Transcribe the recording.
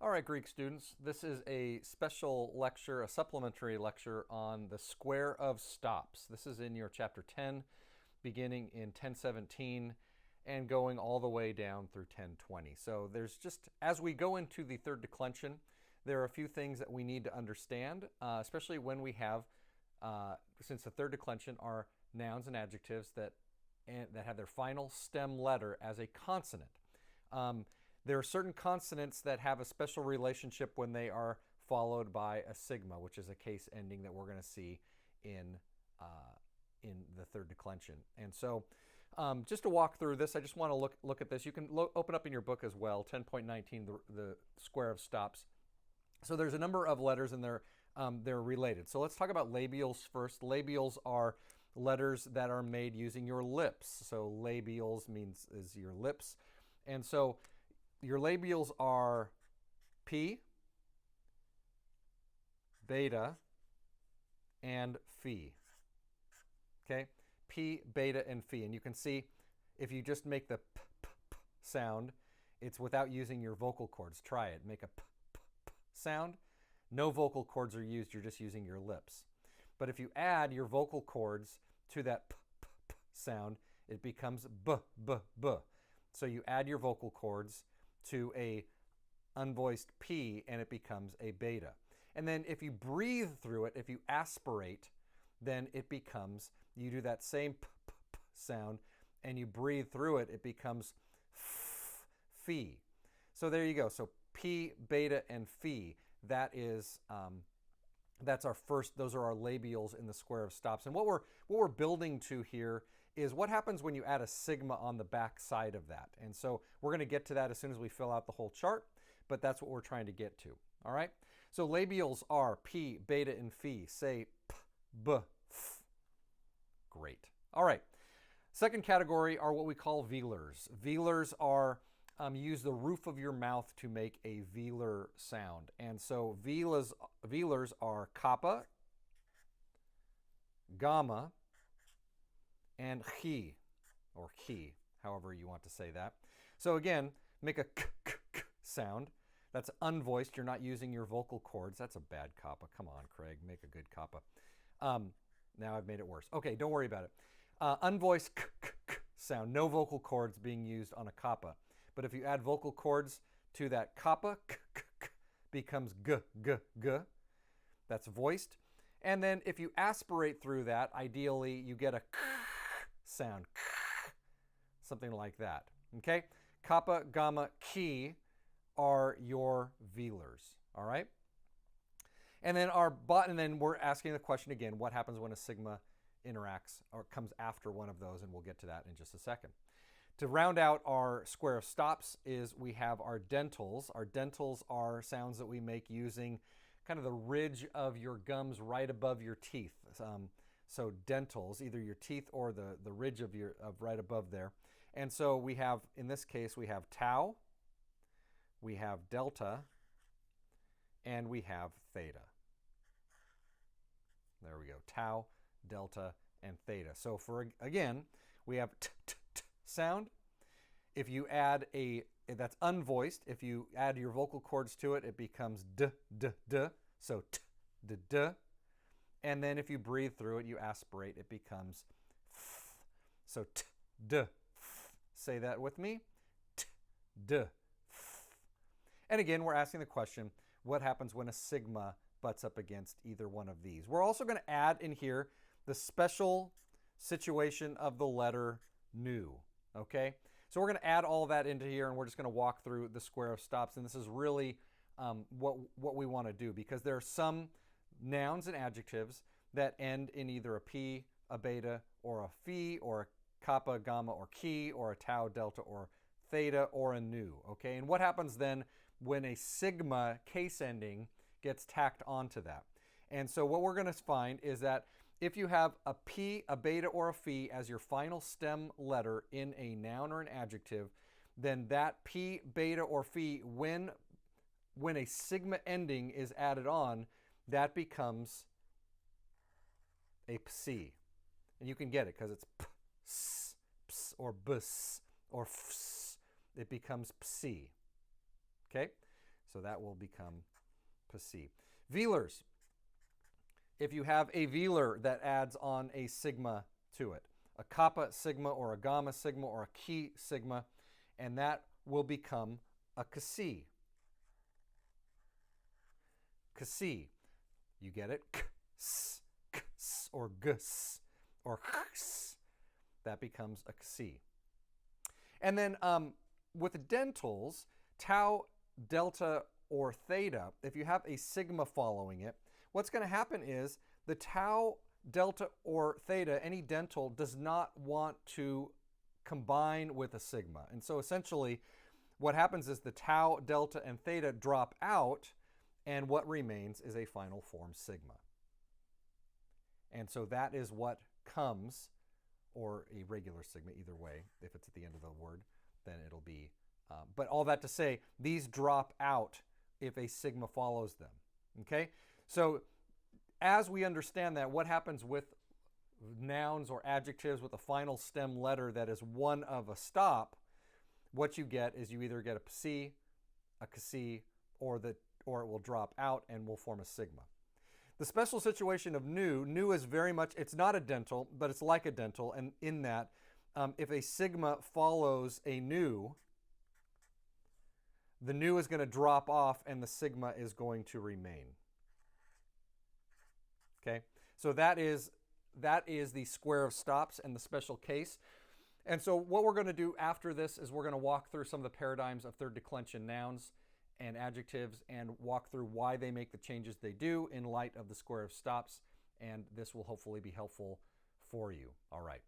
All right, Greek students, this is a special lecture, a supplementary lecture on the square of stops. This is in your chapter 10, beginning in 1017 and going all the way down through 1020. So there's just, as we go into the third declension, there are a few things that we need to understand, especially when we have, since the third declension are nouns and adjectives that have their final stem letter as a consonant. There are certain consonants that have a special relationship when they are followed by a sigma, which is a case ending that we're going to see in the third declension. And so just to walk through this, I just want to look at this. You can open up in your book as well, 10.19, the square of stops. So there's a number of letters and they're related. So let's talk about labials first. Labials are letters that are made using your lips. So labials is your lips. And so your labials are P, beta, and phi. Okay? P, beta, and phi. And you can see if you just make the p sound, it's without using your vocal cords. Try it. Make a p sound. No vocal cords are used. You're just using your lips. But if you add your vocal cords to that p sound, it becomes b. So you add your vocal cords to a unvoiced P and it becomes a beta. And then if you breathe through it, if you aspirate, then it becomes, you do that same p sound and you breathe through it, it becomes phi. So there you go. So P, beta, and phi, that is, that's our first, those are our labials in the square of stops. And what we're building to here is what happens when you add a sigma on the back side of that. And so we're going to get to that as soon as we fill out the whole chart, but that's what we're trying to get to. All right. So labials are P, beta, and phi. Say p, b, f. Great. All right. Second category are what we call velars. Velars are use the roof of your mouth to make a velar sound. And so velars are kappa, gamma, and chi, or chi, however you want to say that. So again, make a k sound. That's unvoiced. You're not using your vocal cords. That's a bad kappa. Come on, Craig, make a good kappa. Now I've made it worse. Okay, don't worry about it. Unvoiced k sound, no vocal cords being used on a kappa. But if you add vocal cords to that kappa, becomes g. That's voiced. And then if you aspirate through that, ideally you get a k sound, something like that. Okay? Kappa, gamma, chi are your velars. All right? And then we're asking the question again, what happens when a sigma interacts or comes after one of those? And we'll get to that in just a second. To round out our square of stops is we have our dentals. Our dentals are sounds that we make using kind of the ridge of your gums right above your teeth. So dentals, either your teeth or the ridge of right above there. And so we have, in this case, we have tau, we have delta, and we have theta. There we go. Tau, delta, and theta. So again, we have sound. If you add that's unvoiced, if you add your vocal cords to it, it becomes d. So t, d. And then if you breathe through it, you aspirate, it becomes f. So t, d, f. Say that with me. T, d, f. And again, we're asking the question, what happens when a sigma butts up against either one of these? We're also going to add in here the special situation of the letter nu. Okay, so we're going to add all that into here, and we're just going to walk through the square of stops. And this is really what we want to do, because there are some nouns and adjectives that end in either a p, a beta, or a phi, or a kappa, gamma, or chi, or a tau, delta, or theta, or a nu. Okay, and what happens then when a sigma case ending gets tacked onto that? And so what we're going to find is that if you have a P, a beta, or a phi as your final stem letter in a noun or an adjective, then that P, beta, or phi, when a sigma ending is added on, that becomes a psi. And you can get it because it's p, s, ps, or bus, or fs. It becomes psi. Okay? So that will become psi. Velars. If you have a velar that adds on a sigma to it, a kappa sigma or a gamma sigma or a chi sigma, and that will become a kasi. Kasi. You get it? Ks, ks, or gus, or ks. That becomes a kasi. And then with the dentals, tau, delta, or theta, if you have a sigma following it, what's going to happen is the tau, delta, or theta, any dental, does not want to combine with a sigma. And so essentially what happens is the tau, delta, and theta drop out, and what remains is a final form sigma. And so that is what comes, or a regular sigma, either way. If it's at the end of the word, then it'll be. But all that to say, these drop out if a sigma follows them. Okay? So as we understand that, what happens with nouns or adjectives with a final stem letter that is one of a stop, what you get is you either get a psi, a kasi, or it will drop out and will form a sigma. The special situation of nu is very much, it's not a dental, but it's like a dental, and in that, if a sigma follows a nu, the nu is going to drop off and the sigma is going to remain. Okay, so that is the square of stops and the special case. And so what we're going to do after this is we're going to walk through some of the paradigms of third declension nouns and adjectives and walk through why they make the changes they do in light of the square of stops. And this will hopefully be helpful for you. All right.